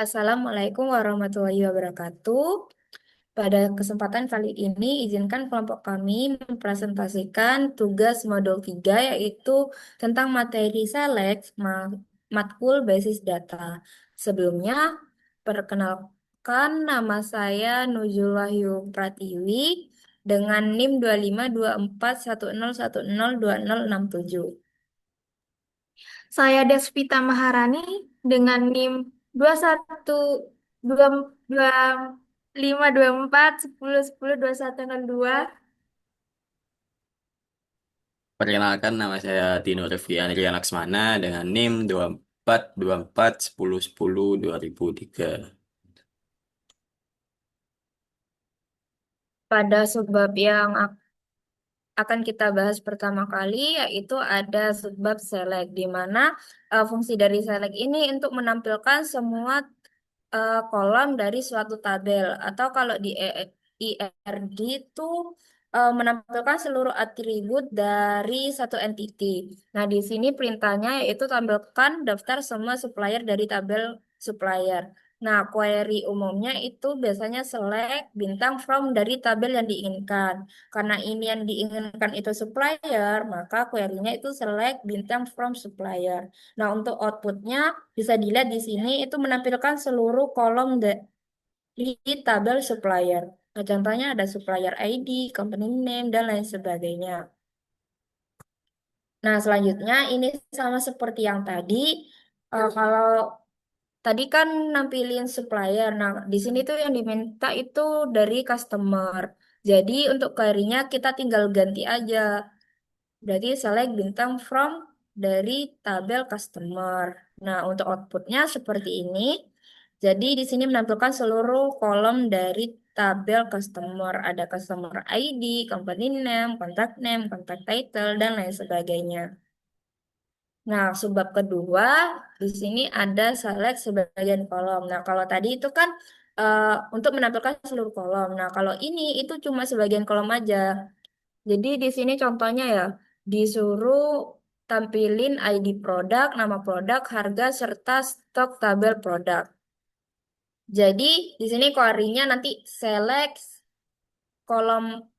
Assalamualaikum warahmatullahi wabarakatuh. Pada kesempatan kali ini, izinkan kelompok kami mempresentasikan tugas modul 3, yaitu tentang materi selek matkul basis data. Sebelumnya, perkenalkan nama saya Nujul Wahyu Pratiwi dengan NIM 252410102067. Saya Desvita Maharani dengan NIM 21252410102102. Perkenalkan, nama saya Tino Revian Rian Laksmana dengan NIM 242410102003. Pada subbab yang akan kita bahas pertama kali yaitu ada subbab select di mana fungsi dari select ini untuk menampilkan semua kolom dari suatu tabel atau kalau di IRD itu menampilkan seluruh atribut dari satu entity. Nah, di sini perintahnya yaitu tampilkan daftar semua supplier dari tabel supplier. Nah, query umumnya itu biasanya select bintang from dari tabel yang diinginkan. Karena ini yang diinginkan itu supplier, maka query-nya itu select bintang from supplier. Nah, untuk outputnya bisa dilihat di sini itu menampilkan seluruh kolom dari tabel supplier. Nah, contohnya ada supplier ID, company name, dan lain sebagainya. Nah, selanjutnya ini sama seperti yang tadi. Kalau tadi kan nampilin supplier. Nah, di sini tuh yang diminta itu dari customer. Jadi untuk query-nya kita tinggal ganti aja. Berarti select bintang from dari tabel customer. Nah, untuk outputnya seperti ini. Jadi di sini menampilkan seluruh kolom dari tabel customer. Ada customer ID, company name, contact title, dan lain sebagainya. Nah, subbab kedua, di sini ada select sebagian kolom. Nah, kalau tadi itu kan eh, untuk menampilkan seluruh kolom. Nah, kalau ini itu cuma sebagian kolom aja. Jadi di sini contohnya ya, disuruh tampilin ID produk, nama produk, harga, serta stok tabel produk. Jadi di sini query-nya nanti select kolom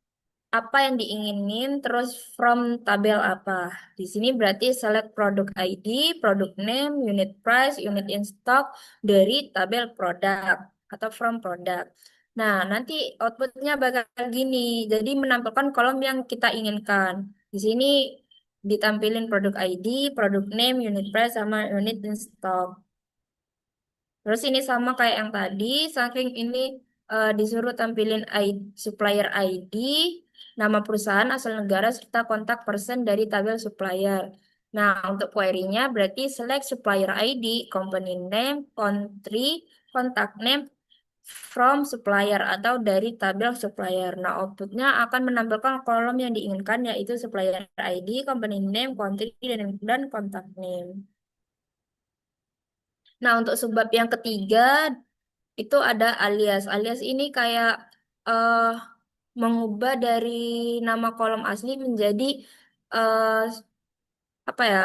apa yang diinginin, terus from tabel apa. Di sini berarti select produk ID, produk name, unit price, unit in stock dari tabel produk atau from produk. Nah, nanti outputnya bakal gini. Jadi menampilkan kolom yang kita inginkan. Di sini ditampilin produk ID, produk name, unit price, sama unit in stock. Terus ini sama kayak yang tadi, saking ini disuruh tampilin supplier ID, nama perusahaan, asal negara, serta kontak person dari tabel supplier. Nah, untuk query-nya berarti select supplier ID, company name, country, contact name from supplier atau dari tabel supplier. Nah, outputnya akan menampilkan kolom yang diinginkan yaitu supplier ID, company name, country, dan contact name. Nah, untuk subbab yang ketiga itu ada alias. Alias ini kayak eh mengubah dari nama kolom asli menjadi eh apa ya?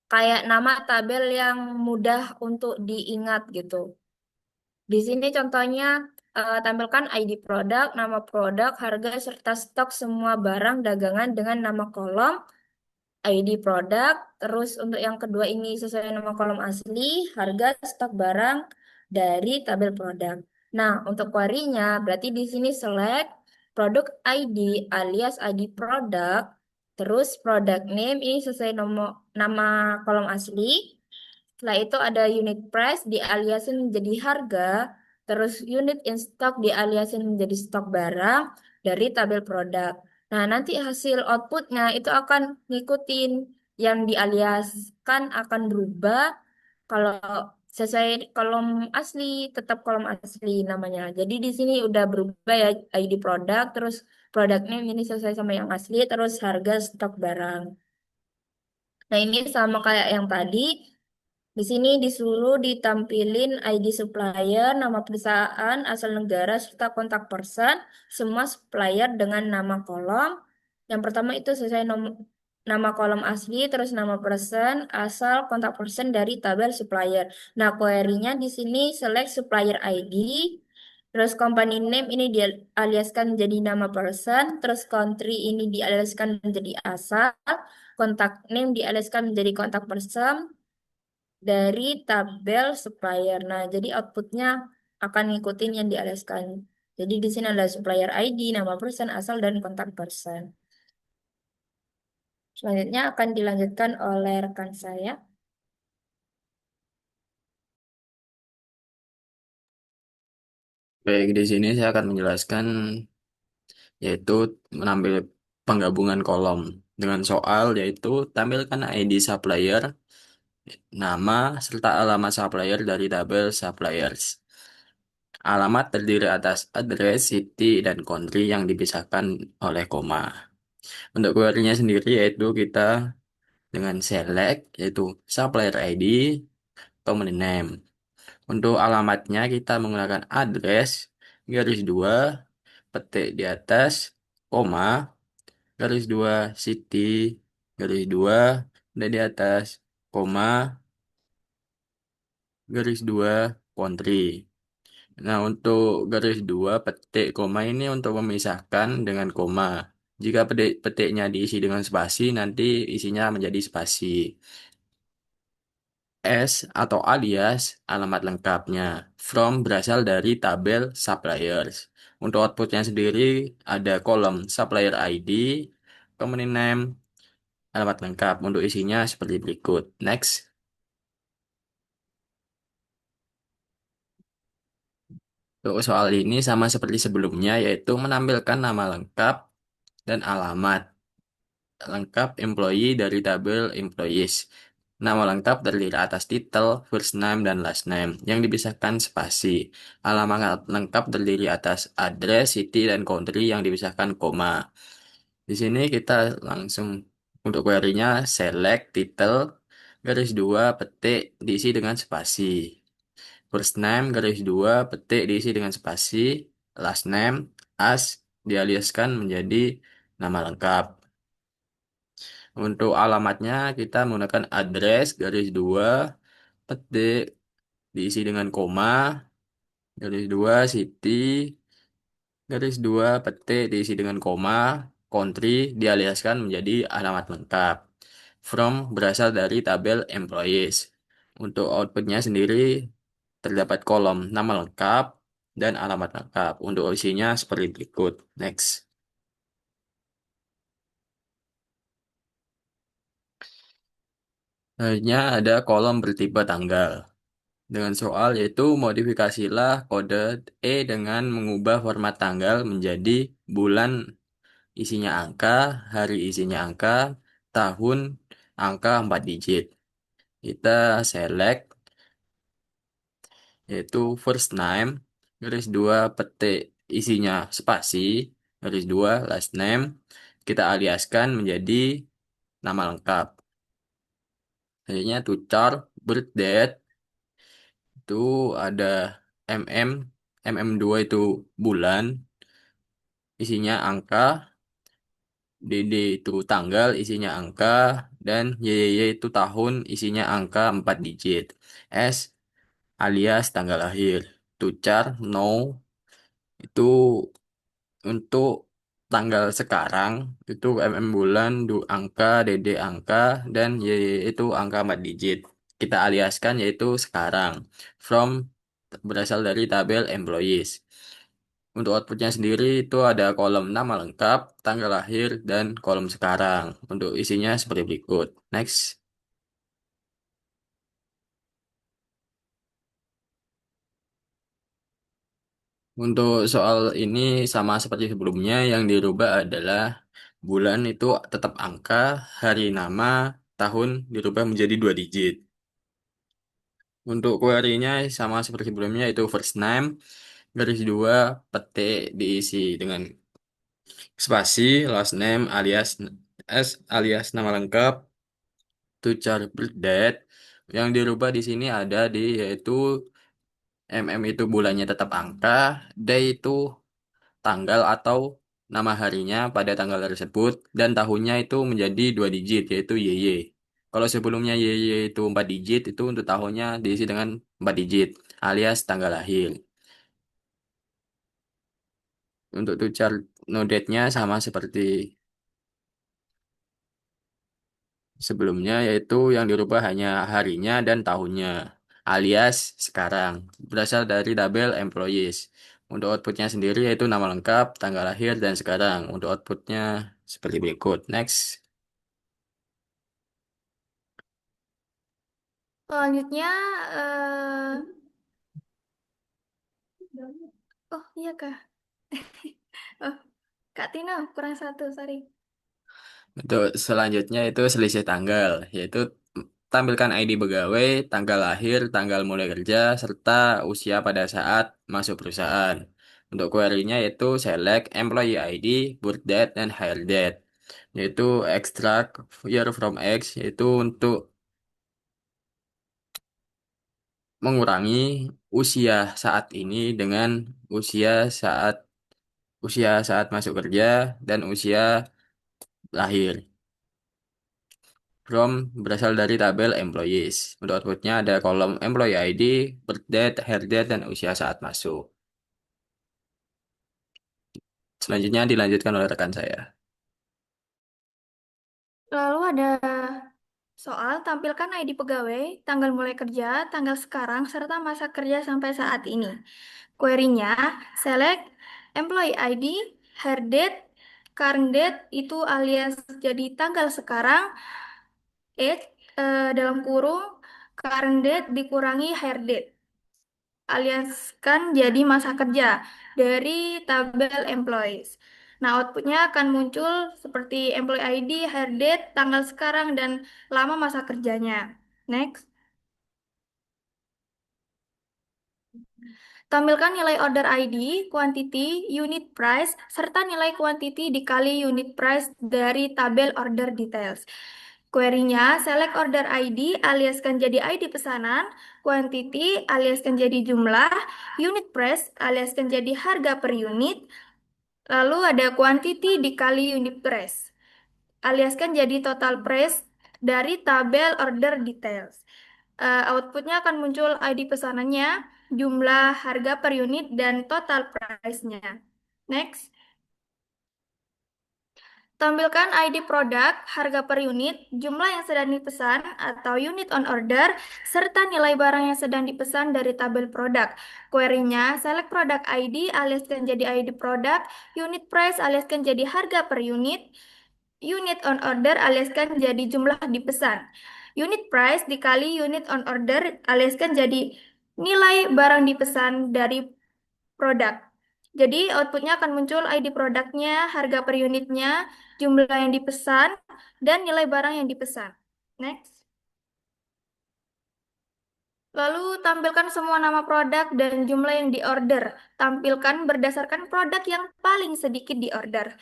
Kayak nama tabel yang mudah untuk diingat gitu. Di sini contohnya tampilkan ID produk, nama produk, harga serta stok semua barang dagangan dengan nama kolom ID produk. Terus untuk yang kedua ini sesuai nama kolom asli, harga, stok barang dari tabel produk. Nah, untuk query-nya berarti di sini select produk ID alias ID produk, terus product name ini sesuai nama kolom asli. Setelah itu ada unit price dialiasin menjadi harga, terus unit in stock dialiasin menjadi stok barang dari tabel produk. Nah, nanti hasil outputnya itu akan ngikutin yang dialiaskan akan berubah. Kalau sesuai kolom asli, tetap kolom asli namanya. Jadi di sini udah berubah ya ID produk, terus produknya ini sesuai sama yang asli, terus harga stok barang. Nah, ini sama kayak yang tadi. Di sini disuruh ditampilin ID supplier, nama perusahaan, asal negara, serta kontak person, semua supplier dengan nama kolom. Yang pertama itu sesuai nama kolom asli, terus nama person, asal, kontak person dari tabel supplier. Nah, query-nya di sini select supplier ID, terus company name ini dialiaskan menjadi nama person, terus country ini dialiaskan menjadi asal, kontak name dialiaskan menjadi kontak person dari tabel supplier. Nah, jadi outputnya akan ngikutin yang dialiaskan. Jadi di sini ada supplier ID, nama person, asal, dan kontak person. Selanjutnya akan dilanjutkan oleh rekan saya. Baik, di sini saya akan menjelaskan yaitu menambil penggabungan kolom dengan soal yaitu tampilkan ID supplier, nama serta alamat supplier dari tabel suppliers. Alamat terdiri atas address, city, dan country yang dipisahkan oleh koma. Untuk query-nya sendiri yaitu kita dengan select yaitu supplier ID, company name. Untuk alamatnya kita menggunakan address, garis 2 petik di atas, koma, garis 2 city, garis 2 dan di atas, koma, garis 2 country. Nah, untuk garis 2 petik koma ini untuk memisahkan dengan koma. Jika petiknya diisi dengan spasi, nanti isinya menjadi spasi. S atau alias alamat lengkapnya. From berasal dari tabel suppliers. Untuk outputnya sendiri ada kolom supplier ID, company name, alamat lengkap. Untuk isinya seperti berikut. Next. Untuk soal ini sama seperti sebelumnya yaitu menampilkan nama lengkap dan alamat lengkap employee dari tabel employees. Nama lengkap terdiri atas title, first name, dan last name yang dipisahkan spasi. Alamat lengkap terdiri atas address, city, dan country yang dipisahkan koma. Di sini kita langsung untuk query-nya select title, garis 2 petik diisi dengan spasi. First name, garis 2 petik diisi dengan spasi. Last name, as dialiaskan menjadi nama lengkap. Untuk alamatnya kita menggunakan address garis 2 petik diisi dengan koma, garis 2 city, garis 2 petik diisi dengan koma, country dialiaskan menjadi alamat lengkap. From berasal dari tabel employees. Untuk outputnya sendiri terdapat kolom nama lengkap dan alamat lengkap. Untuk isinya seperti berikut. Next. Selanjutnya ada kolom bertipe tanggal. Dengan soal yaitu modifikasilah kode E dengan mengubah format tanggal menjadi bulan isinya angka, hari isinya angka, tahun angka 4 digit. Kita select yaitu first name, garis 2 petik isinya spasi, garis 2 last name. Kita aliaskan menjadi nama lengkap. Selanjutnya to char birth date itu ada mm, mm2 itu bulan, isinya angka, dd itu tanggal, isinya angka, dan YYY itu tahun, isinya angka 4 digit. S alias tanggal lahir. Tucar, no, itu untuk tanggal sekarang, itu bulan, angka, dd angka, dan YYY itu angka 4 digit. Kita aliaskan yaitu sekarang. From berasal dari tabel employees. Untuk outputnya sendiri itu ada kolom nama lengkap, tanggal lahir, dan kolom sekarang. Untuk isinya seperti berikut. Next. Untuk soal ini sama seperti sebelumnya, yang dirubah adalah bulan itu tetap angka, hari nama, tahun dirubah menjadi 2 digit. Untuk query-nya sama seperti sebelumnya itu first name, garis 2 petik diisi dengan spasi, last name alias S alias nama lengkap, to chart date. Yang dirubah di sini ada di yaitu itu bulannya tetap angka, day itu tanggal atau nama harinya pada tanggal tersebut dan tahunnya itu menjadi 2 digit yaitu YY. Kalau sebelumnya YY itu 4 digit itu untuk tahunnya diisi dengan 4 digit alias tanggal lahir. Untuk to chart no date-nya sama seperti sebelumnya yaitu yang dirubah hanya harinya dan tahunnya alias sekarang berasal dari tabel employees. Untuk outputnya sendiri yaitu nama lengkap, tanggal lahir, dan sekarang. Untuk outputnya seperti berikut. Next. Selanjutnya, eh oh iya Kak. Oh, Kak Tina, kurang satu, sorry. Untuk selanjutnya itu selisih tanggal, yaitu tampilkan ID pegawai, tanggal lahir, tanggal mulai kerja, serta usia pada saat masuk perusahaan. Untuk query-nya yaitu select employee ID, birth date, dan hire date. Yaitu extract year from X, yaitu untuk mengurangi usia saat ini dengan usia saat usia saat masuk kerja dan usia lahir. From berasal dari tabel employees. Untuk outputnya ada kolom employee ID, birth date, hire date, dan usia saat masuk. Selanjutnya dilanjutkan oleh rekan saya. Lalu ada soal tampilkan ID pegawai, tanggal mulai kerja, tanggal sekarang, serta masa kerja sampai saat ini. Query-nya, select employee ID, hire date, current date itu alias jadi tanggal sekarang, age dalam kurung, current date dikurangi hire date, aliaskan jadi masa kerja dari tabel employees. Nah, outputnya akan muncul seperti employee ID, hire date, tanggal sekarang, dan lama masa kerjanya. Next. Tampilkan nilai order ID, quantity, unit price, serta nilai quantity dikali unit price dari tabel order details. Query-nya, select order ID aliaskan jadi ID pesanan, quantity aliaskan jadi jumlah, unit price aliaskan jadi harga per unit, lalu ada quantity dikali unit price aliaskan jadi total price dari tabel order details. Outputnya akan muncul ID pesanannya, jumlah harga per unit, dan total price-nya. Next. Tampilkan ID produk, harga per unit, jumlah yang sedang dipesan atau unit on order, serta nilai barang yang sedang dipesan dari tabel produk. Query-nya, select product ID aliaskan jadi ID produk, unit price aliaskan jadi harga per unit, unit on order aliaskan jadi jumlah dipesan. Unit price dikali unit on order aliaskan jadi nilai barang dipesan dari produk. Jadi outputnya akan muncul ID produknya, harga per unitnya, jumlah yang dipesan, dan nilai barang yang dipesan. Next. Lalu tampilkan semua nama produk dan jumlah yang diorder. Tampilkan berdasarkan produk yang paling sedikit diorder.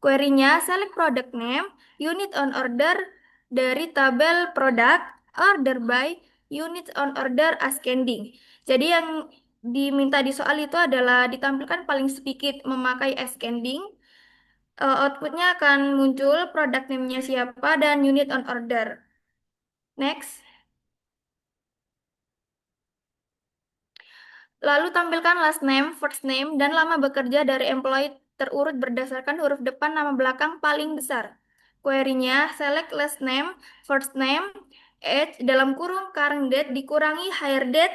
Query-nya select product name, unit on order dari tabel produk, order by, unit on order ascending. Jadi yang diminta di soal itu adalah ditampilkan paling sedikit memakai ascending. Outputnya akan muncul produk name-nya siapa dan unit on order. Next. Lalu tampilkan last name, first name, dan lama bekerja dari employee terurut berdasarkan huruf depan nama belakang paling besar. Query-nya, select last name, first name, age, dalam kurung current date dikurangi hire date,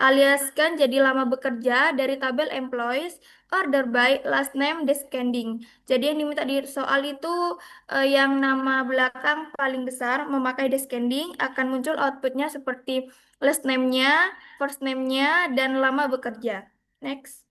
aliaskan jadi lama bekerja dari tabel employees, order by, last name, descending. Jadi yang diminta di soal itu yang nama belakang paling besar memakai descending akan muncul outputnya seperti last name-nya, first name-nya, dan lama bekerja. Next.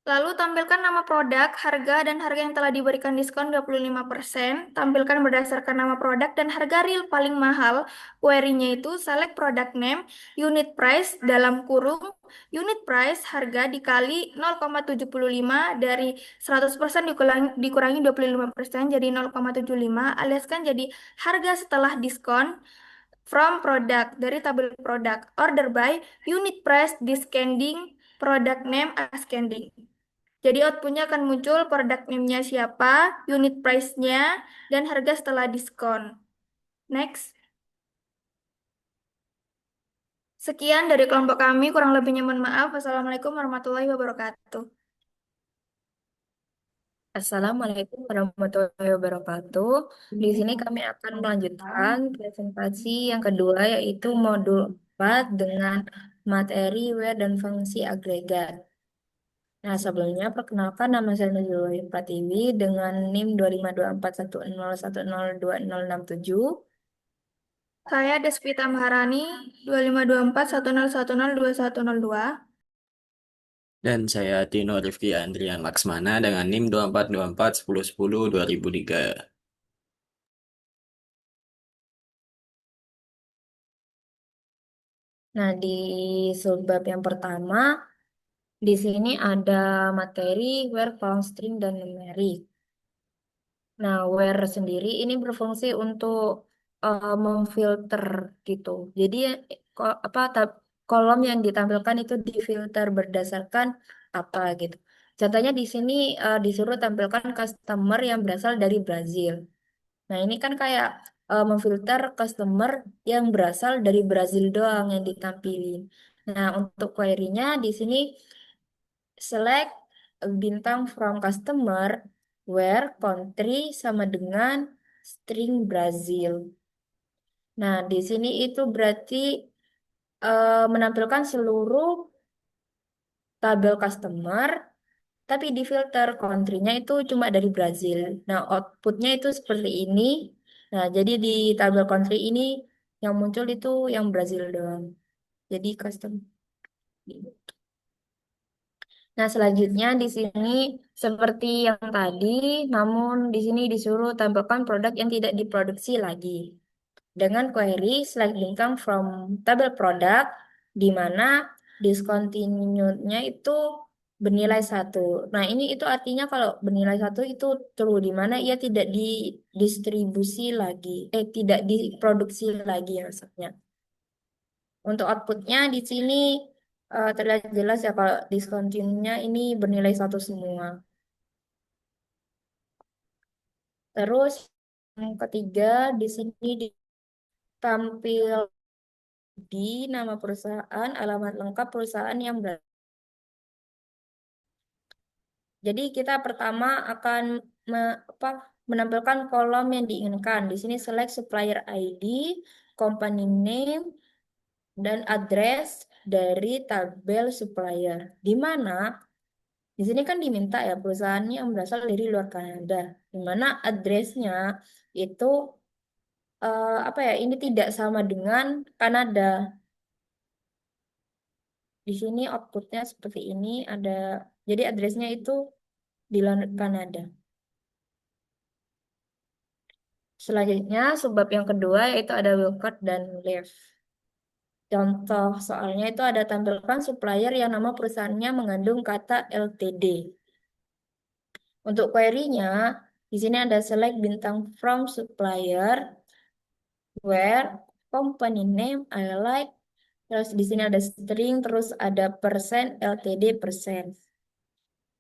Lalu tampilkan nama produk, harga, dan harga yang telah diberikan diskon 25%. Tampilkan berdasarkan nama produk dan harga real paling mahal. Query-nya itu select product name, unit price dalam kurung, unit price harga dikali 0,75 dari 100% dikurangi 25% jadi 0,75 aliaskan jadi harga setelah diskon from product dari tabel produk. Order by unit price descending product name ascending. Jadi outputnya akan muncul product name-nya siapa, unit price-nya, dan harga setelah diskon. Next. Sekian dari kelompok kami, kurang lebihnya mohon maaf. Wassalamualaikum warahmatullahi wabarakatuh. Assalamualaikum warahmatullahi wabarakatuh. Di sini kami akan melanjutkan presentasi yang kedua yaitu modul 4 dengan materi, where, dan fungsi agregat. Nah, sebelumnya perkenalkan nama saya Nurul Pratiwi dengan NIM 2524101021067. Saya Despita Maharani, 252410102102. Dan saya Tino Rifki Andrian Laksmana dengan NIM 242410102003. Nah, di subbab yang pertama, di sini ada materi, where, column string, dan numerik. Nah, where sendiri ini berfungsi untuk memfilter gitu. Jadi kolom yang ditampilkan itu difilter berdasarkan apa gitu. Contohnya di sini disuruh tampilkan customer yang berasal dari Brazil. Nah, ini kan kayak memfilter customer yang berasal dari Brazil doang yang ditampilin. Nah, untuk query-nya di sini select bintang from customer where country sama dengan string Brazil. Nah, di sini itu berarti menampilkan seluruh tabel customer, tapi di filter country-nya itu cuma dari Brazil. Nah, outputnya itu seperti ini. Nah, jadi di tabel country ini yang muncul itu yang Brazil doang. Jadi custom. Nah, selanjutnya di sini seperti yang tadi, namun di sini disuruh tampilkan produk yang tidak diproduksi lagi. Dengan query select income from tabel produk, di mana discontinued-nya itu bernilai 1. Nah, ini itu artinya kalau bernilai 1 itu true, di mana ia tidak didistribusi lagi, tidak diproduksi lagi maksudnya. Untuk outputnya di sini terlihat jelas ya kalau discontinue-nya ini bernilai 1 semua. Terus yang ketiga di sini ditampil di nama perusahaan, alamat lengkap perusahaan yang berada. Jadi kita pertama akan menampilkan kolom yang diinginkan. Di sini select supplier ID, company name, dan address dari tabel supplier. Di mana di sini kan diminta ya perusahaannya yang berasal dari luar Kanada, di mana addressnya itu ini tidak sama dengan Kanada. Di sini outputnya seperti ini ada, jadi addressnya itu di luar Kanada. Selanjutnya subbab yang kedua yaitu ada Wilcott dan Leaf. Contoh soalnya itu ada tampilkan supplier yang nama perusahaannya mengandung kata LTD. Untuk query-nya, di sini ada select bintang from supplier, where, company name, I like, terus di sini ada string, terus ada persen, LTD persen.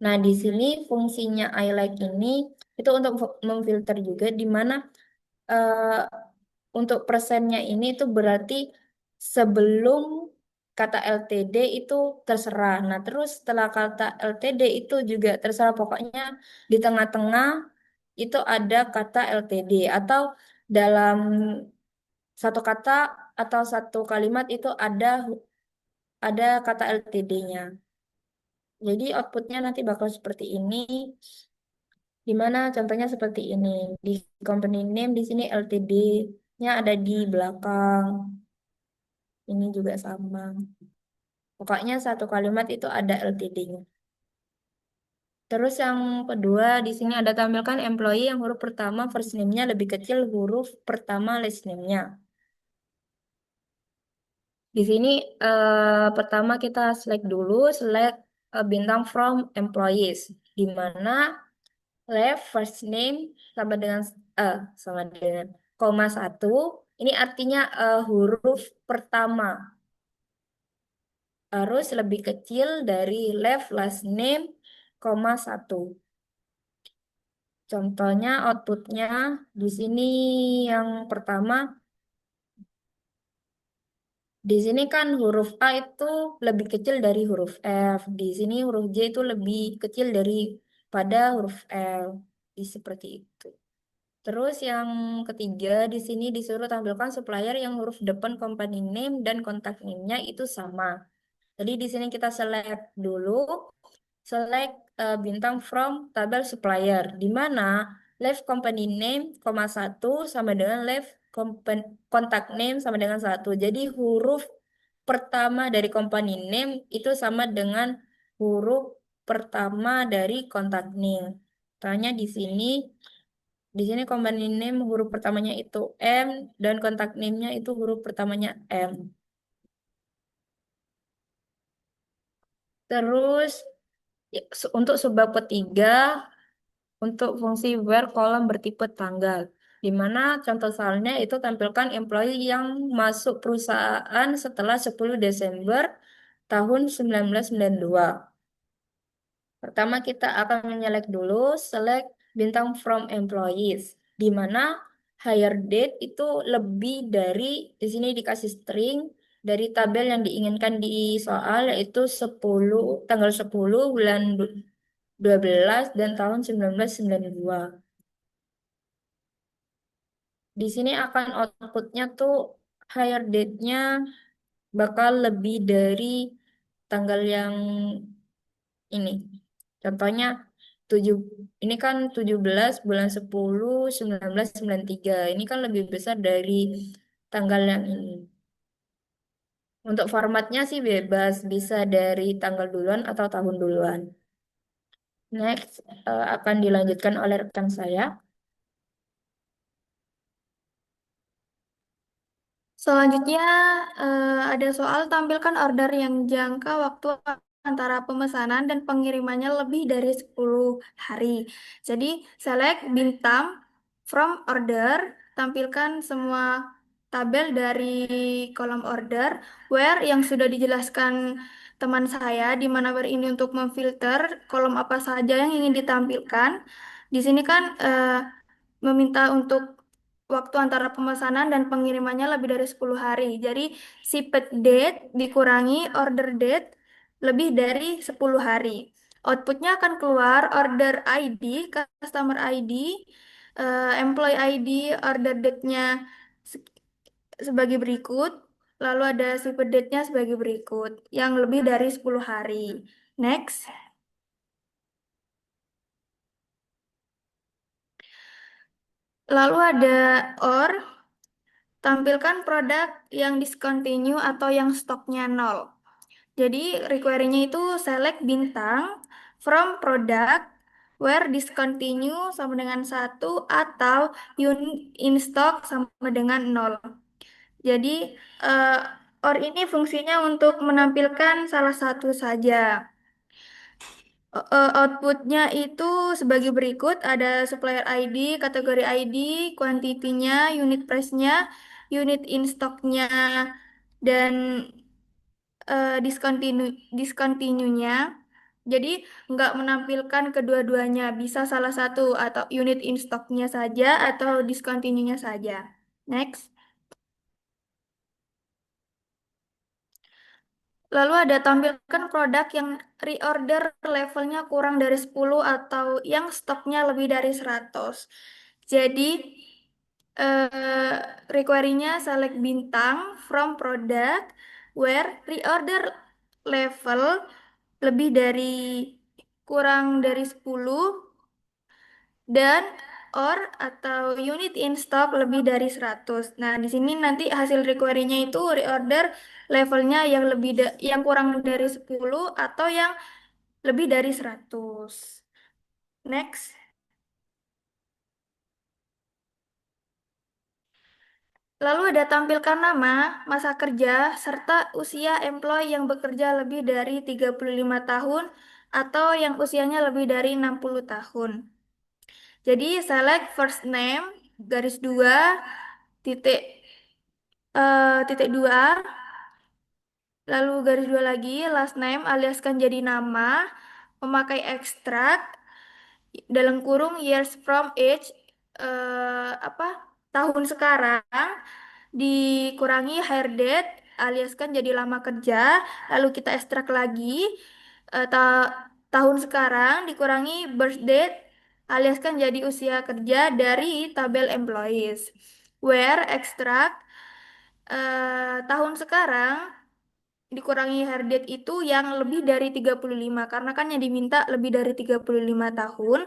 Nah, di sini fungsinya I like ini itu untuk memfilter juga di mana eh, untuk persennya ini itu berarti sebelum kata LTD itu terserah. Nah, terus setelah kata LTD itu juga terserah. Pokoknya di tengah-tengah itu ada kata LTD atau dalam satu kata atau satu kalimat itu ada kata LTD-nya. Jadi outputnya nanti bakal seperti ini. Di mana contohnya seperti ini. Di company name di sini LTD-nya ada di belakang. Ini juga sama. Pokoknya satu kalimat itu ada LTD-nya. Terus yang kedua di sini ada tampilkan employee yang huruf pertama first name-nya lebih kecil huruf pertama last name-nya. Di sini pertama kita select bintang from employees, di mana left first name sama dengan koma 1, Ini artinya huruf pertama harus lebih kecil dari left last name, koma satu. Contohnya outputnya di sini yang pertama, di sini kan huruf A itu lebih kecil dari huruf F. Di sini huruf J itu lebih kecil daripada huruf L. Seperti itu. Terus yang ketiga di sini disuruh tampilkan supplier yang huruf depan company name dan kontak name-nya itu sama. Jadi di sini kita select dulu, select bintang from tabel supplier, di mana left company name, koma satu sama dengan left contact name sama dengan satu. Jadi huruf pertama dari company name itu sama dengan huruf pertama dari contact name. Tanya di sini company name huruf pertamanya itu M dan kontak name-nya itu huruf pertamanya M. Terus untuk sebab ketiga, untuk fungsi where kolom bertipe tanggal, di mana contoh soalnya itu tampilkan employee yang masuk perusahaan setelah 10 Desember tahun 1992. Pertama kita akan menyelect dulu, select bintang from employees, di mana hire date itu lebih dari, di sini dikasih string, dari tabel yang diinginkan di soal, yaitu 10, tanggal 10 bulan 12 dan tahun 1992. Di sini akan outputnya tuh hire date-nya bakal lebih dari tanggal yang ini. Contohnya 7 ini kan 17 bulan 10 1993. Ini kan lebih besar dari tanggal yang ini. Untuk formatnya sih bebas, bisa dari tanggal duluan atau tahun duluan. Next, akan dilanjutkan oleh rekan saya. Selanjutnya, ada soal tampilkan order yang jangka waktu antara pemesanan dan pengirimannya lebih dari 10 hari. Jadi, select bintang from order, tampilkan semua tabel dari kolom order, where yang sudah dijelaskan teman saya, di mana where ini untuk memfilter kolom apa saja yang ingin ditampilkan. Di sini kan meminta untuk waktu antara pemesanan dan pengirimannya lebih dari 10 hari. Jadi shipped date dikurangi order date lebih dari 10 hari. Outputnya akan keluar order ID, customer ID, employee ID, order date-nya se- sebagai berikut, lalu ada shipped date-nya sebagai berikut, yang lebih dari 10 hari. Next. Lalu ada or, tampilkan produk yang discontinue atau yang stoknya nol. Jadi require-nya itu select bintang from product where discontinue sama dengan satu atau unit in stock sama dengan nol. Jadi eh, or ini fungsinya untuk menampilkan salah satu saja. Outputnya itu sebagai berikut, ada supplier ID, kategori ID, kuantitinya, unit price-nya, unit in stock-nya, dan discontinue-nya. Jadi nggak menampilkan kedua-duanya, bisa salah satu atau unit in stock-nya saja atau discontinue-nya saja. Next. Lalu ada tampilkan produk yang reorder levelnya kurang dari 10 atau yang stoknya lebih dari 100. Jadi require-nya select bintang from product where reorder level lebih dari kurang dari 10 dan or atau unit in stock lebih dari 100. Nah, di sini nanti hasil require-nya itu reorder levelnya yang yang kurang dari 10 atau yang lebih dari 100. Next. Lalu ada tampilkan nama, masa kerja, serta usia employee yang bekerja lebih dari 35 tahun atau yang usianya lebih dari 60 tahun. Jadi select first name, garis 2, titik. titik dua, lalu garis dua lagi, last name aliaskan jadi nama, memakai ekstrak, dalam kurung years from age, apa, tahun sekarang, dikurangi hire date, aliaskan jadi lama kerja, lalu kita ekstrak lagi, tahun sekarang, dikurangi birth date, aliaskan jadi usia kerja dari tabel employees. Where ekstrak, tahun sekarang dikurangi hire date itu yang lebih dari 35 karena kan yang diminta lebih dari 35 tahun,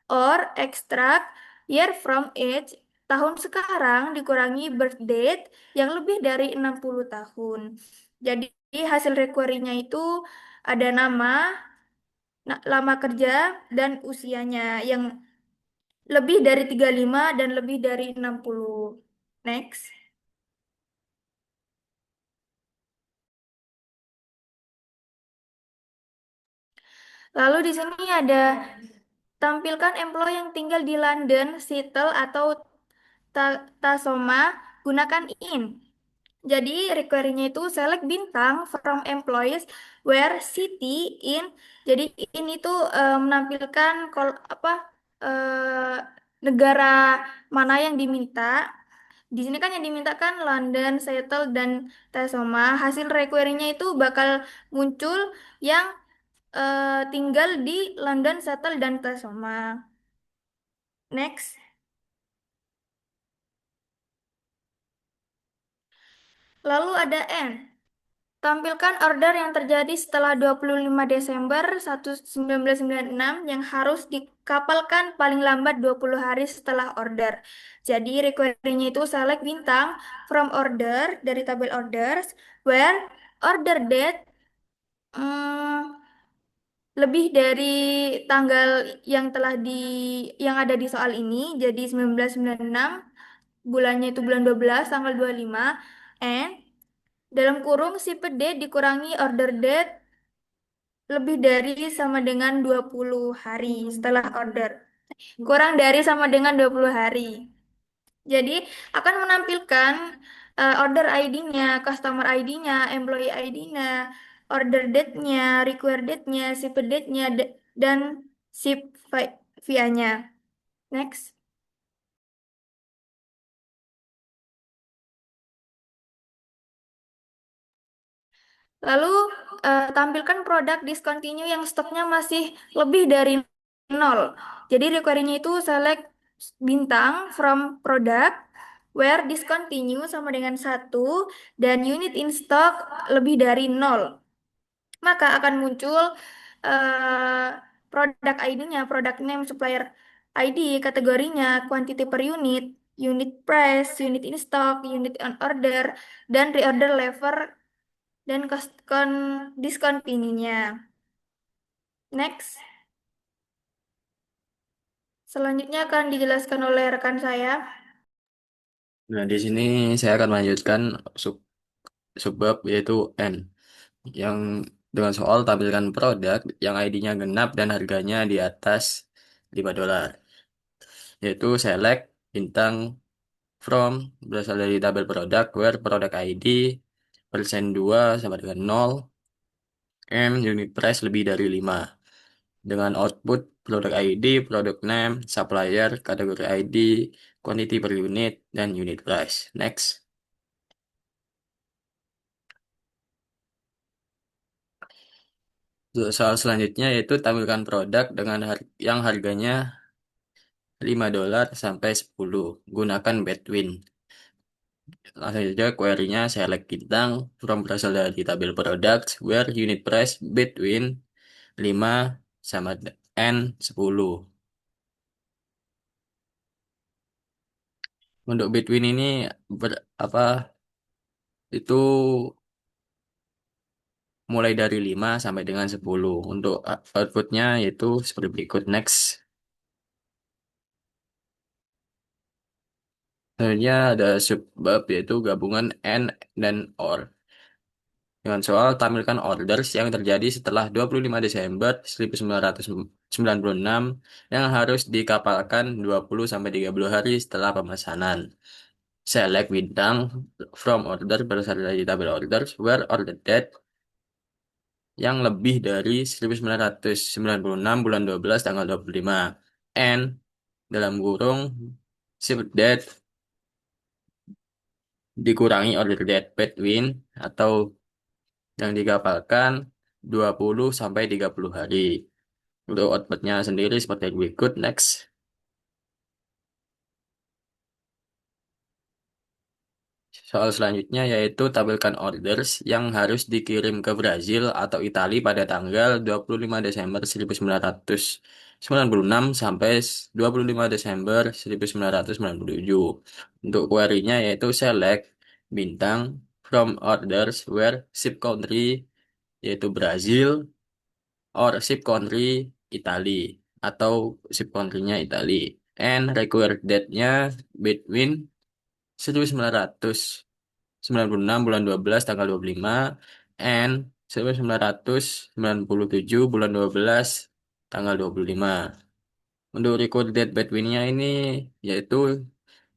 or extract year from age, tahun sekarang dikurangi birth date yang lebih dari 60 tahun. Jadi hasil require-nya itu ada nama, lama kerja, dan usianya yang lebih dari 35 dan lebih dari 60. Next. Lalu di sini ada tampilkan employee yang tinggal di London, Seattle, atau Tasoma, gunakan in. Jadi require-nya itu select bintang from employees where city in. Jadi in itu menampilkan negara mana yang diminta. Di sini kan yang diminta kan London, Seattle, dan Tasoma. Hasil require-nya itu bakal muncul yang tinggal di London, Seattle, dan Tasoma. Next. Lalu ada N. Tampilkan order yang terjadi setelah 25 Desember 1996 yang harus dikapalkan paling lambat 20 hari setelah order. Jadi require-nya itu select bintang from order dari tabel orders where order date hmm, lebih dari tanggal yang telah yang ada di soal ini. Jadi 1996, bulannya itu bulan 12 tanggal 25, and dalam kurung si pede dikurangi order date lebih dari sama dengan 20 hari setelah order. Kurang dari sama dengan 20 hari. Jadi akan menampilkan order ID-nya, customer ID-nya, employee ID-nya, order date-nya, require date-nya, ship date-nya, dan ship via-nya. Next. Lalu tampilkan produk discontinue yang stoknya masih lebih dari nol. Jadi require-nya itu select bintang from product where discontinue sama dengan satu dan unit in stock lebih dari nol. Maka akan muncul produk ID-nya, product name, supplier ID, kategorinya, quantity per unit, unit price, unit in stock, unit on order, dan reorder level dan diskon ininya. Next. Selanjutnya akan dijelaskan oleh rekan saya. Nah, di sini saya akan melanjutkan sub subbab yaitu N yang dengan soal tampilkan produk yang ID-nya genap dan harganya di atas 5 dolar. Yaitu select bintang from berasal dari tabel produk where produk ID persen 2 sama dengan 0 M unit price lebih dari 5 dengan output produk ID, produk name, supplier, kategori ID, quantity per unit, dan unit price. Next. Soal selanjutnya yaitu tampilkan produk dengan yang harganya 5 dolar sampai 10. Gunakan Between. Langsung saja query-nya select bintang from berasal dari tabel product where unit price between 5 sama N 10. Untuk between ini apa itu mulai dari 5 sampai dengan 10. Untuk outputnya yaitu seperti berikut. Next. Selanjutnya ada subbab yaitu gabungan and dan or. Dengan soal tampilkan orders yang terjadi setelah 25 Desember 1996 yang harus dikapalkan 20 sampai 30 hari setelah pemesanan. select bintang from order berdasar dari tabel orders where order date yang lebih dari 1996 bulan 12 tanggal 25 and dalam kurung ship date dikurangi order date between atau yang digapalkan 20 sampai 30 hari. Untuk outputnya sendiri seperti berikut. Next. Soal selanjutnya yaitu tampilkan orders yang harus dikirim ke Brazil atau Italia pada tanggal 25 Desember 1996 sampai 25 Desember 1997. Untuk query-nya yaitu select bintang from orders where ship country yaitu Brazil or ship country Italy atau ship country-nya Italy and required date-nya between 1996 bulan 12 tanggal 25 and 1997 bulan 12 tanggal 25. Untuk record date between-nya ini yaitu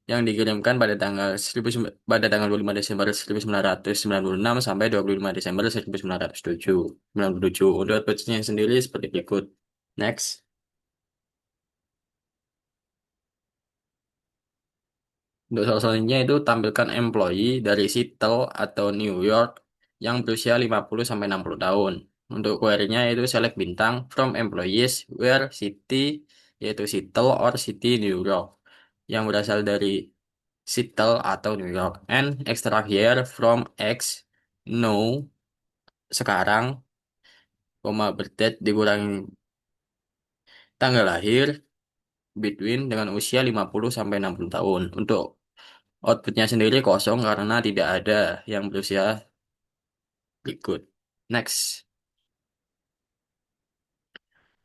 yang dikirimkan pada tanggal 25 Desember 1996 sampai 25 Desember 1997. Untuk outputnya sendiri seperti berikut. Next. Untuk soal selanjutnya itu tampilkan employee dari Seattle atau New York yang berusia 50 sampai 60 tahun. Untuk query-nya itu select bintang from employees where city yaitu Seattle or city New York yang berasal dari Seattle atau New York and extract here from X no sekarang birthdate dikurangi tanggal lahir between dengan usia 50 sampai 60 tahun. Untuk outputnya sendiri kosong karena tidak ada yang berusia berikut. Next.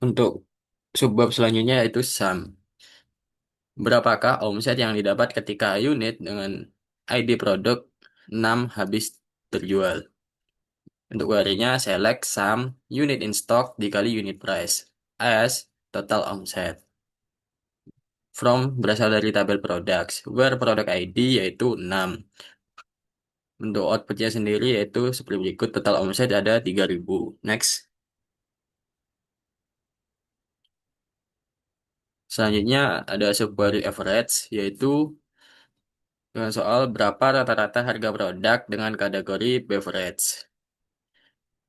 Untuk subbab selanjutnya yaitu sum. Berapakah omset yang didapat ketika unit dengan ID produk 6 habis terjual? Untuk query-nya select sum unit in stock dikali unit price as total omset. From berasal dari tabel products where product ID yaitu 6. Untuk outputnya sendiri yaitu seperti berikut. Total omset ada 3.000. Next. Selanjutnya ada subquery average yaitu dengan soal berapa rata-rata harga produk dengan kategori beverage.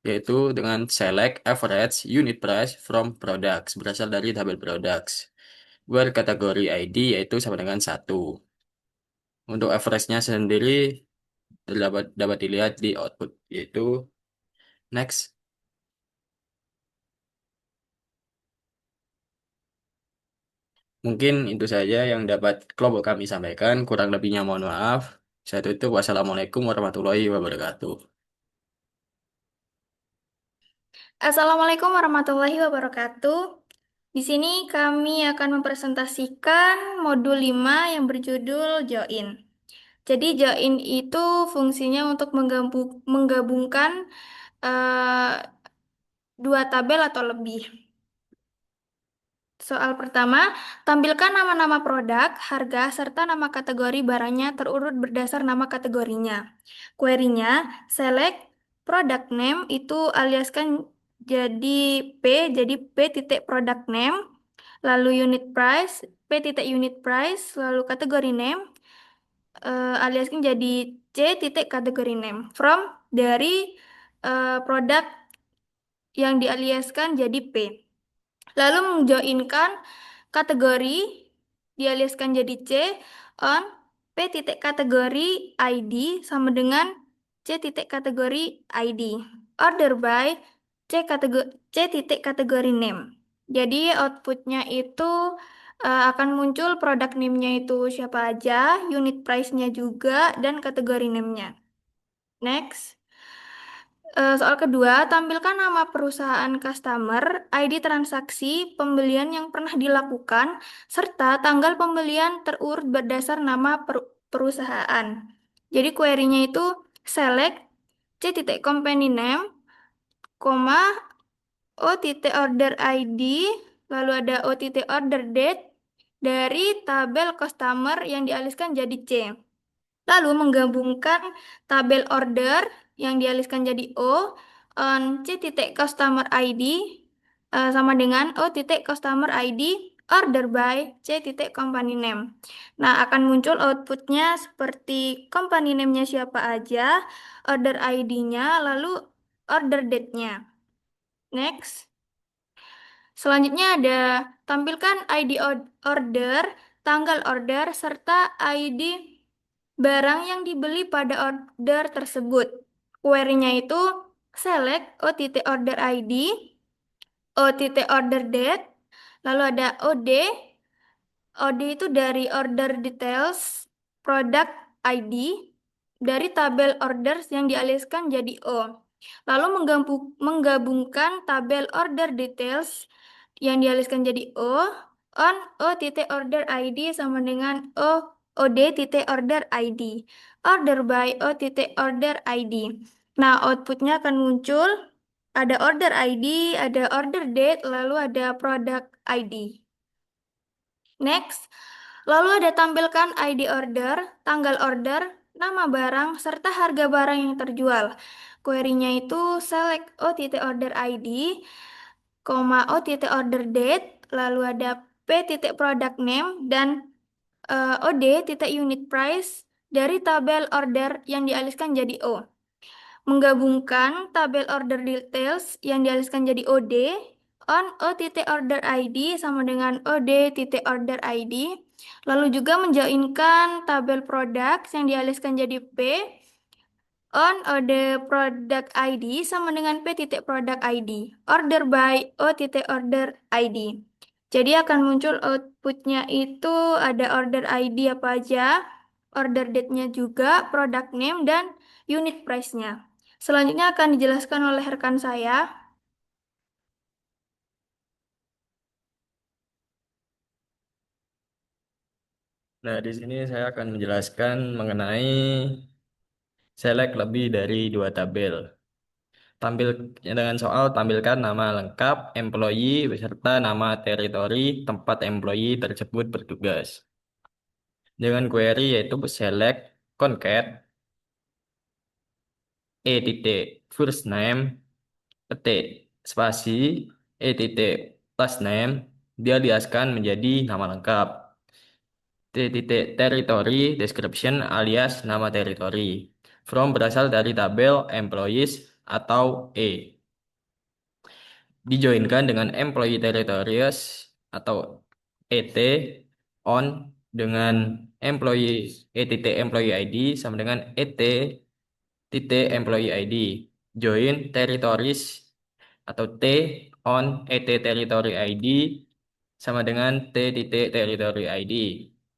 Yaitu dengan select average unit price from products berasal dari tabel products. Where kategori ID yaitu sama dengan 1. Untuk average-nya sendiri dapat dilihat di output yaitu next. Mungkin itu saja yang dapat kelompok kami sampaikan. Kurang lebihnya mohon maaf. Saya tutup. Wassalamualaikum warahmatullahi wabarakatuh. Assalamualaikum warahmatullahi wabarakatuh. Di sini kami akan mempresentasikan modul 5 yang berjudul Join. Jadi join itu fungsinya untuk menggabungkan eh, dua tabel atau lebih. Soal pertama, tampilkan nama-nama produk, harga, serta nama kategori barangnya terurut berdasar nama kategorinya. Query-nya, select product name itu aliaskan jadi P, jadi P titik product name, lalu unit price, P titik unit price, lalu kategori name, aliaskan jadi C titik kategori name. From dari produk yang dialiaskan jadi P. Lalu menjoinkan kategori dialiaskan jadi C on P titik kategori ID sama dengan C titik kategori ID. Order by C titik kategori name. Jadi outputnya itu akan muncul produk name-nya itu siapa aja, unit price-nya juga, dan kategori name-nya. Next. Soal kedua, tampilkan nama perusahaan customer, ID transaksi, pembelian yang pernah dilakukan, serta tanggal pembelian terurut berdasar nama perusahaan. Jadi query-nya itu select C titik company name, koma, O titik order ID, lalu ada O titik order date dari tabel customer yang dialihkan jadi C. Lalu menggabungkan tabel order yang dialiskan jadi O on C titik customer ID sama dengan O titik customer ID order by C titik company name. Nah, akan muncul outputnya seperti company name-nya siapa aja, order ID-nya, lalu order date-nya. Next. Selanjutnya ada tampilkan ID order, tanggal order, serta ID barang yang dibeli pada order tersebut. Query-nya itu select OTT order ID, OTT order date, lalu ada OD. OD itu dari order details, product ID, dari tabel orders yang dialiskan jadi O. Lalu menggabungkan tabel order details yang dialiskan jadi O on O titik order ID sama dengan OD titik order ID. Order by O titik order ID. Nah, outputnya akan muncul ada order ID, ada order date, lalu ada product ID. Next, lalu ada tampilkan ID order, tanggal order, nama barang, serta harga barang yang terjual. Query-nya itu select OTT order ID, OTT order date, lalu ada P titik product name, dan OD titik unit price dari tabel order yang dialiskan jadi O. Menggabungkan tabel order details yang dialiskan jadi OD on O titik order ID sama dengan OD titik order ID. Lalu juga menjoinkan tabel product yang dialiskan jadi P on OD product ID sama dengan P titik product ID. Order by O titik order ID. Jadi akan muncul outputnya itu ada order ID apa aja, order date-nya juga, product name, dan unit price-nya. Selanjutnya akan dijelaskan oleh rekan saya. Nah, di sini saya akan menjelaskan mengenai select lebih dari dua tabel. Tampil dengan soal tampilkan nama lengkap employee beserta nama teritori tempat employee tersebut bertugas. Dengan query yaitu select concat e titik first name petik spasi e titik last name dia diaskan menjadi nama lengkap. T titik territory description alias nama teritori. From berasal dari tabel employees atau E. Dijoinkan dengan employee territories atau ET on dengan employee E titik employee ID sama dengan ET titik employee ID. Join territories atau T on ET territory ID sama dengan T titik territory ID.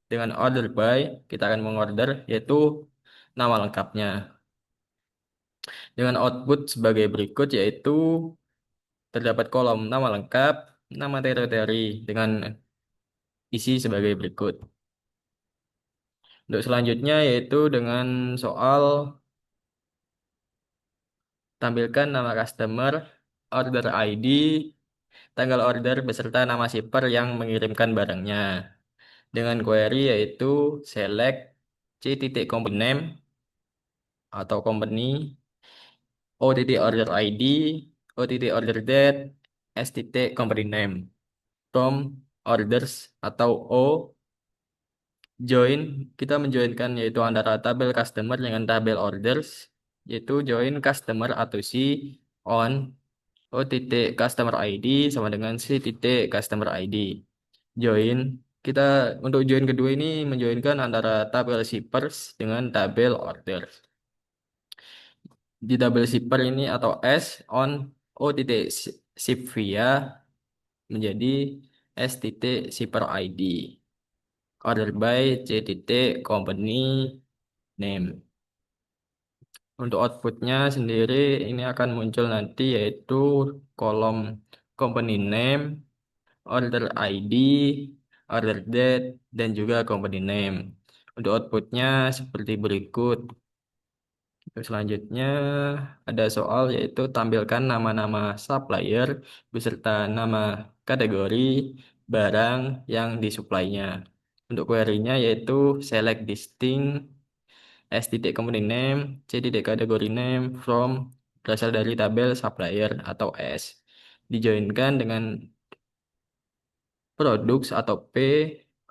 Dengan order by kita akan mengorder yaitu nama lengkapnya. Dengan output sebagai berikut yaitu terdapat kolom nama lengkap, nama teritori dengan isi sebagai berikut. Untuk selanjutnya yaitu dengan soal tampilkan nama customer, order ID, tanggal order beserta nama shipper yang mengirimkan barangnya. Dengan query yaitu select C titik company name atau company, O titik order ID, O titik order date, S titik company name, from orders atau O join kita menjoinkan yaitu antara tabel customer dengan tabel orders yaitu join customer atau si on O titik customer ID sama dengan si titik customer ID join kita untuk join kedua ini menjoinkan antara tabel shippers dengan tabel orders di tabel shipper ini atau S on O titik ship via menjadi S titik shipper ID order by C titik company name. Untuk outputnya sendiri ini akan muncul nanti yaitu kolom company name, order ID, order date, dan juga company name. Untuk outputnya seperti berikut. Terus selanjutnya ada soal yaitu tampilkan nama-nama supplier beserta nama kategori barang yang disuplainya. Untuk query-nya yaitu select distinct S titik company name, C titik kategori name, from berasal dari tabel supplier atau S. Dijoinkan dengan products atau P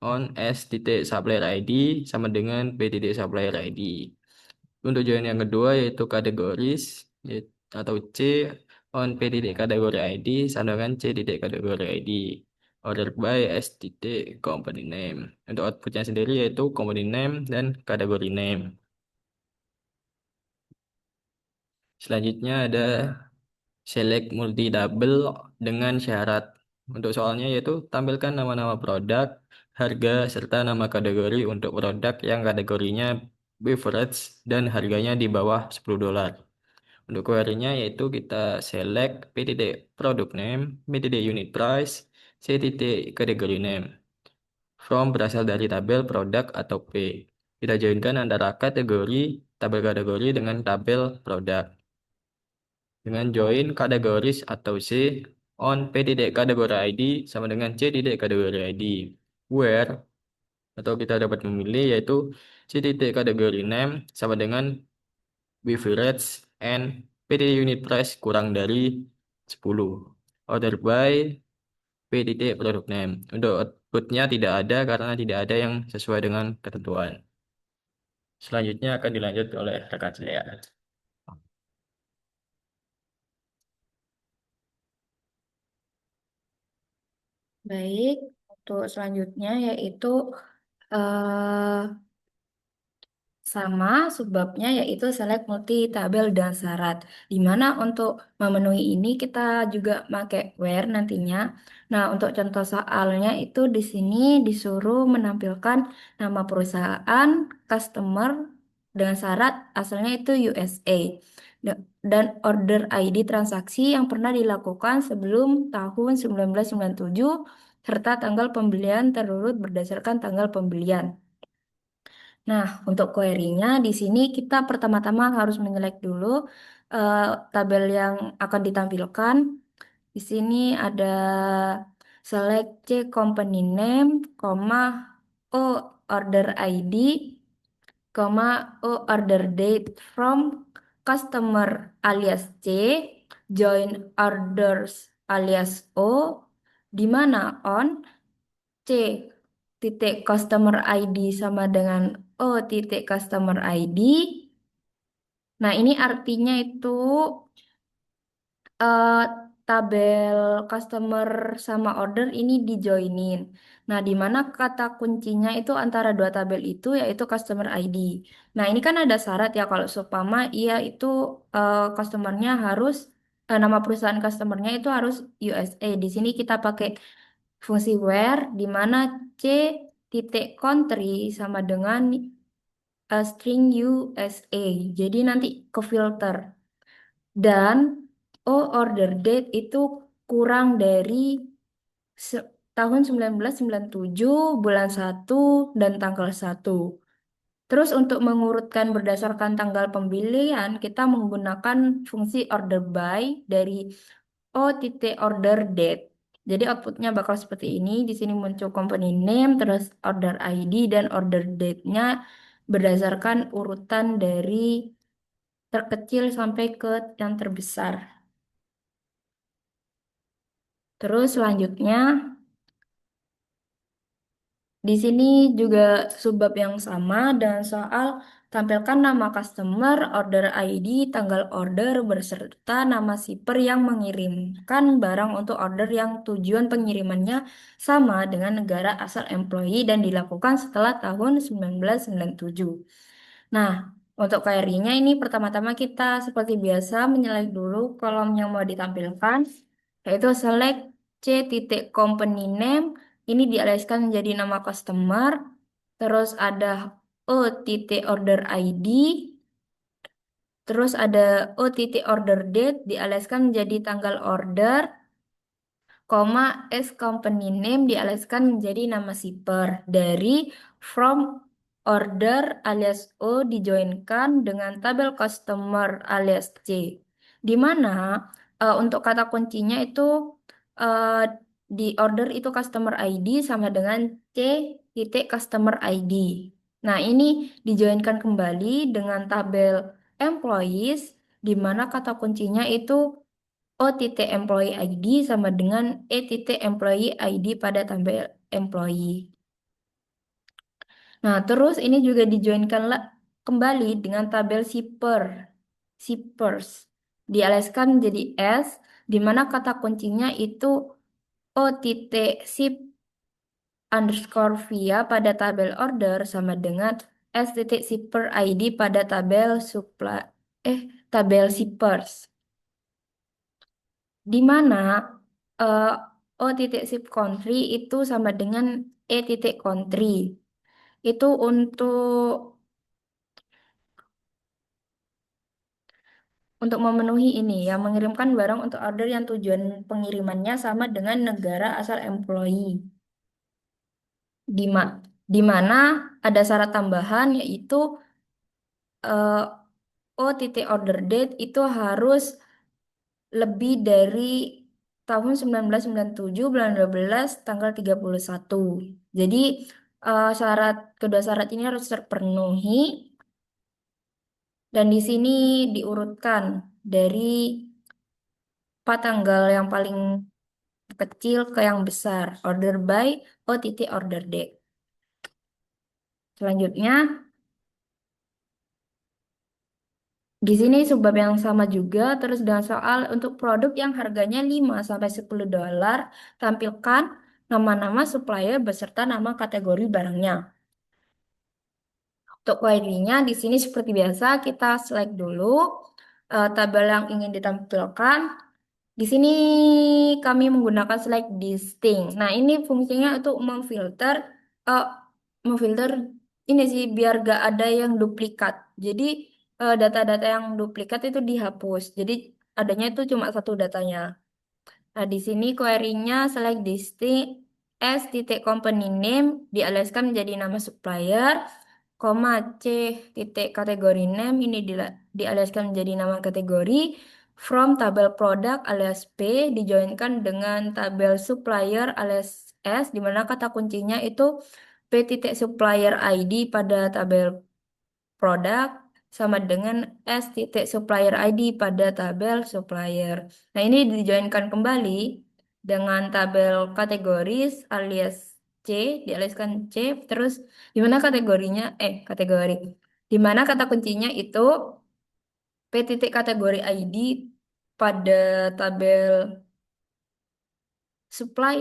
on S titik supplier ID sama dengan P titik supplier ID. Untuk join yang kedua yaitu kategoris atau C on P titik kategori ID sama dengan C titik kategori ID. Order by S titik company name. Untuk outputnya sendiri yaitu company name dan kategori name. Selanjutnya ada select multi double dengan syarat. Untuk soalnya yaitu tampilkan nama-nama produk, harga, serta nama kategori untuk produk yang kategorinya beverage dan harganya di bawah $10. Untuk query-nya yaitu kita select P titik product name, P titik unit price, C titik category name. From berasal dari tabel produk atau P. Kita joinkan antara kategori, tabel kategori dengan tabel produk. Dengan join kategoris atau C on P titik kategori ID sama dengan C titik kategori ID. Where atau kita dapat memilih yaitu C titik kategori name sama dengan beverage and PT unit price kurang dari 10. Order by P titik product name. Untuk outputnya tidak ada karena tidak ada yang sesuai dengan ketentuan. Selanjutnya akan dilanjut oleh rekan saya. Baik, untuk selanjutnya yaitu eh, sama sebabnya yaitu select multi tabel dan syarat. Di mana untuk memenuhi ini kita juga pakai where nantinya. Nah, untuk contoh soalnya itu di sini disuruh menampilkan nama perusahaan, customer dengan syarat asalnya itu USA. Dan order ID transaksi yang pernah dilakukan sebelum tahun 1997 serta tanggal pembelian terurut berdasarkan tanggal pembelian. Nah, untuk query-nya di sini kita pertama-tama harus menyelect dulu eh, tabel yang akan ditampilkan. Di sini ada select C company name, koma O order ID, koma O order date from customer alias C, join orders alias O, di mana on C titik customer ID sama dengan O titik customer ID. Nah, ini artinya itu eh, tabel customer sama order ini dijoinin. Nah, di mana kata kuncinya itu antara dua tabel itu yaitu customer ID. Nah, ini kan ada syarat ya kalau seumpama ia itu customernya harus nama perusahaan customernya itu harus USA. Di sini kita pakai fungsi where di mana C titik country sama dengan string USA. Jadi nanti ke filter. Dan order date itu kurang dari tahun 1997 bulan 1 dan tanggal 1. Terus untuk mengurutkan berdasarkan tanggal pembelian, kita menggunakan fungsi order by dari O titik order date. Jadi outputnya bakal seperti ini. Di sini muncul company name, terus order ID dan order date-nya berdasarkan urutan dari terkecil sampai ke yang terbesar. Terus selanjutnya di sini juga subbab yang sama dan soal tampilkan nama customer, order ID, tanggal order beserta nama shipper yang mengirimkan barang untuk order yang tujuan pengirimannya sama dengan negara asal employee dan dilakukan setelah tahun 1997. Nah, untuk query-nya ini pertama-tama kita seperti biasa menyelect dulu kolom yang mau ditampilkan, yaitu select C titik company name, ini dialihkan menjadi nama customer, terus ada O titik order ID, terus ada O titik order date, dialihkan menjadi tanggal order, koma S company name dialaskan menjadi nama shipper dari from order alias O dijoinkan dengan tabel customer alias C. Di mana untuk kata kuncinya itu eh, di order itu customer ID sama dengan C titik customer ID. Nah, ini dijoinkan kembali dengan tabel employees, di mana kata kuncinya itu O titik employee ID sama dengan E titik employee ID pada tabel employee. Nah, terus ini juga dijoinkan kembali dengan tabel shippers. Dialaskan menjadi S, di mana kata kuncinya itu O titik ship underscore via pada tabel order sama dengan S titik shipper ID pada tabel shippers. Di mana eh, O titik ship country itu sama dengan E titik country. Itu untuk memenuhi ini yang mengirimkan barang untuk order yang tujuan pengirimannya sama dengan negara asal employee. Di, ma di mana ada syarat tambahan yaitu eh, O titik order date itu harus lebih dari tahun 1997 bulan 12 tanggal 31. Jadi kedua syarat ini harus terpenuhi dan di sini diurutkan dari tanggal yang paling kecil ke yang besar. Order by O titik order date. Selanjutnya, di sini subbab yang sama juga, terus dengan soal untuk produk yang harganya 5 sampai 10 dolar, tampilkan nama-nama supplier beserta nama kategori barangnya. Untuk query-nya di sini seperti biasa kita select dulu tabel yang ingin ditampilkan. Di sini kami menggunakan select distinct. Nah, ini fungsinya untuk eh, memfilter ini sih biar gak ada yang duplikat. Jadi data-data yang duplikat itu dihapus. Jadi adanya itu cuma satu datanya. Nah, di sini query-nya select distinct S titik company name dialaskan menjadi nama supplier, koma C titik kategori name ini dialaskan menjadi nama kategori, from tabel produk alias P dijoinkan dengan tabel supplier alias S, di mana kata kuncinya itu P titik supplier ID pada tabel produk sama dengan S titik supplier ID pada tabel supplier. Nah, ini dijoinkan kembali dengan tabel kategoris alias C, dialiskan C, terus di mana kategori. Di mana kata kuncinya itu P titik kategori ID pada tabel supply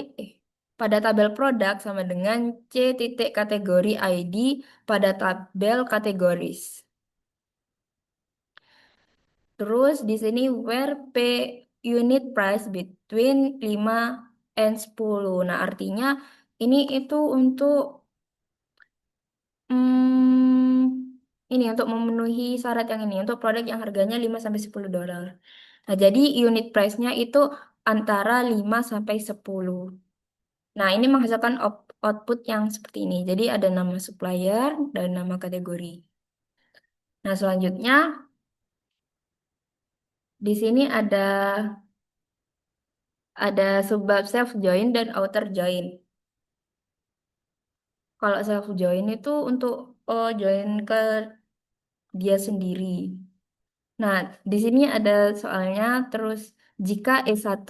pada tabel produk sama dengan C titik kategori ID pada tabel kategoris. Terus di sini where P unit price between 5 and 10. Nah, artinya ini itu untuk ini untuk memenuhi syarat yang ini untuk produk yang harganya 5 sampai 10 dolar. Nah, jadi unit price-nya itu antara 5 sampai 10. Nah, ini menghasilkan output yang seperti ini. Jadi ada nama supplier dan nama kategori. Nah, selanjutnya di sini ada subbab self join dan outer join. Kalau self join itu untuk join ke dia sendiri. Nah, di sini ada soalnya terus jika E1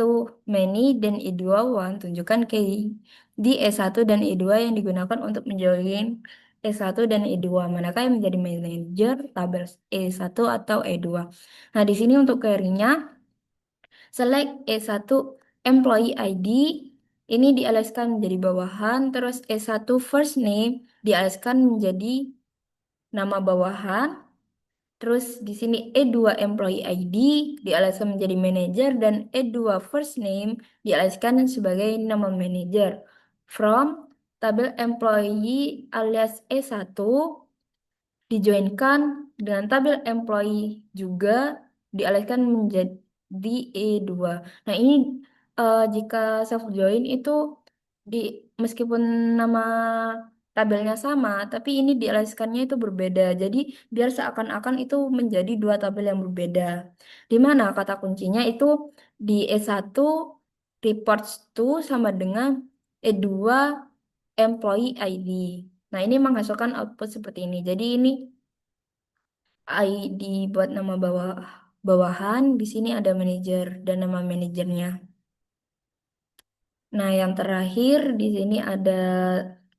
many dan E2 one, tunjukkan key di E1 dan E2 yang digunakan untuk menjoin E1 dan E2. Manakah yang menjadi manajer tabel E1 atau E2? Nah, di sini untuk query-nya select E1 employee ID ini dialaskan menjadi bawahan, terus E1 first name dialaskan menjadi nama bawahan. Terus di sini E2 employee ID dialaskan menjadi manager dan E2 first name dialaskan sebagai nama manager. From tabel employee alias E1 dijoinkan dengan tabel employee juga dialihkan menjadi E2. Nah, ini jika self join itu di meskipun nama tabelnya sama, tapi ini dialihkannya itu berbeda. Jadi, biar seakan-akan itu menjadi dua tabel yang berbeda. Di mana kata kuncinya itu di E1 reports to sama dengan E2 employee ID. Nah, ini menghasilkan output seperti ini. Jadi ini ID buat nama bawahan, di sini ada manajer dan nama manajernya. Nah, yang terakhir di sini ada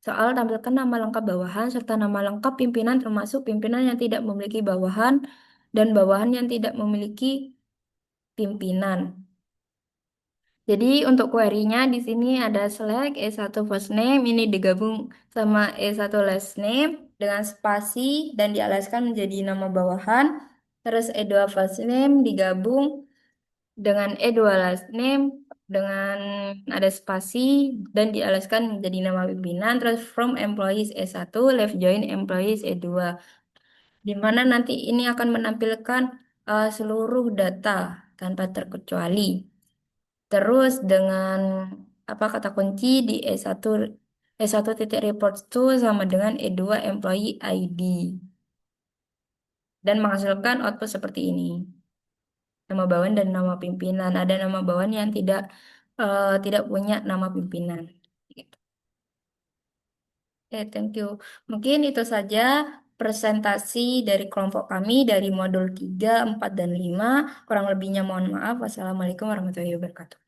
soal tampilkan nama lengkap bawahan serta nama lengkap pimpinan termasuk pimpinan yang tidak memiliki bawahan dan bawahan yang tidak memiliki pimpinan. Jadi untuk query-nya di sini ada select E1 first name ini digabung sama E1 last name dengan spasi dan dialaskan menjadi nama bawahan. Terus E2 first name digabung dengan E2 last name dengan ada spasi dan dialaskan menjadi nama pimpinan. Terus from employees E1 left join employees E2. Di mana nanti ini akan menampilkan seluruh data tanpa terkecuali. Terus dengan apa kata kunci di E1 titik reports to sama dengan E2 employee ID dan menghasilkan output seperti ini. Nama bawahan dan nama pimpinan. Ada nama bawahan yang tidak punya nama pimpinan. Gitu. Oke, thank you. Mungkin itu saja presentasi dari kelompok kami dari modul 3, 4, dan 5. Kurang lebihnya mohon maaf. Wassalamualaikum warahmatullahi wabarakatuh.